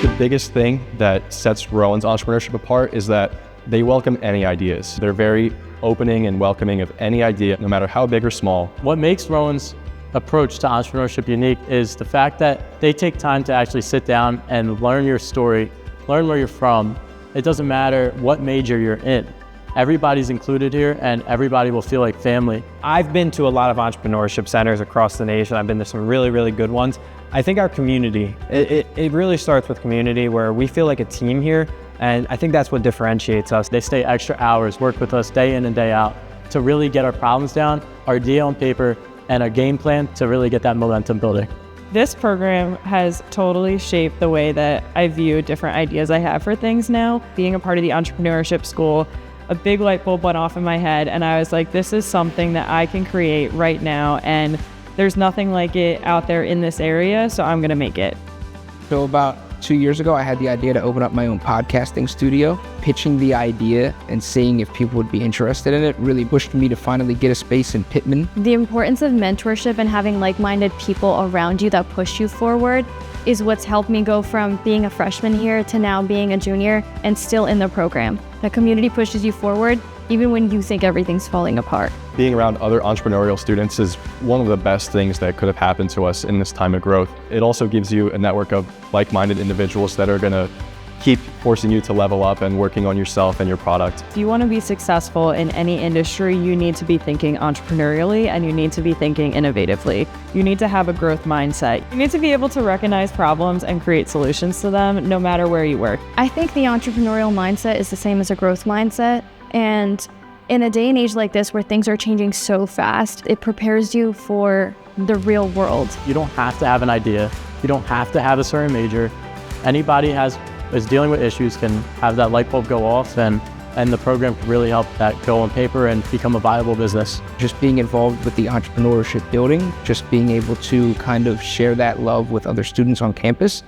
The biggest thing that sets Rowan's entrepreneurship apart is that they welcome any ideas. They're very opening and welcoming of any idea, no matter how big or small. What makes Rowan's approach to entrepreneurship unique is the fact that they take time to actually sit down and learn your story, learn where you're from. It doesn't matter what major you're in. Everybody's included here and everybody will feel like family. I've been to a lot of entrepreneurship centers across the nation. I've been to some really, really good ones. I think our community, it really starts with community where we feel like a team here. And I think that's what differentiates us. They stay extra hours, work with us day in and day out to really get our problems down, our idea on paper, and a game plan to really get that momentum building. This program has totally shaped the way that I view different ideas I have for things now. Being a part of the entrepreneurship school, a big light bulb went off in my head and I was like, this is something that I can create right now and there's nothing like it out there in this area, so I'm gonna make it. So about 2 years ago, I had the idea to open up my own podcasting studio. Pitching the idea and seeing if people would be interested in it really pushed me to finally get a space in Pittman. The importance of mentorship and having like-minded people around you that push you forward is what's helped me go from being a freshman here to now being a junior and still in the program. The community pushes you forward even when you think everything's falling apart. Being around other entrepreneurial students is one of the best things that could have happened to us in this time of growth. It also gives you a network of like-minded individuals that are gonna keep forcing you to level up and working on yourself and your product. If you want to be successful in any industry, you need to be thinking entrepreneurially and you need to be thinking innovatively. You need to have a growth mindset. You need to be able to recognize problems and create solutions to them no matter where you work. I think the entrepreneurial mindset is the same as a growth mindset. And in a day and age like this where things are changing so fast, it prepares you for the real world. You don't have to have an idea. You don't have to have a certain major. Anybody is dealing with issues can have that light bulb go off and the program can really help that go on paper and become a viable business. Just being involved with the entrepreneurship building, just being able to kind of share that love with other students on campus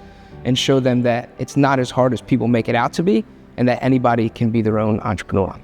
and show them that it's not as hard as people make it out to be and that anybody can be their own entrepreneur.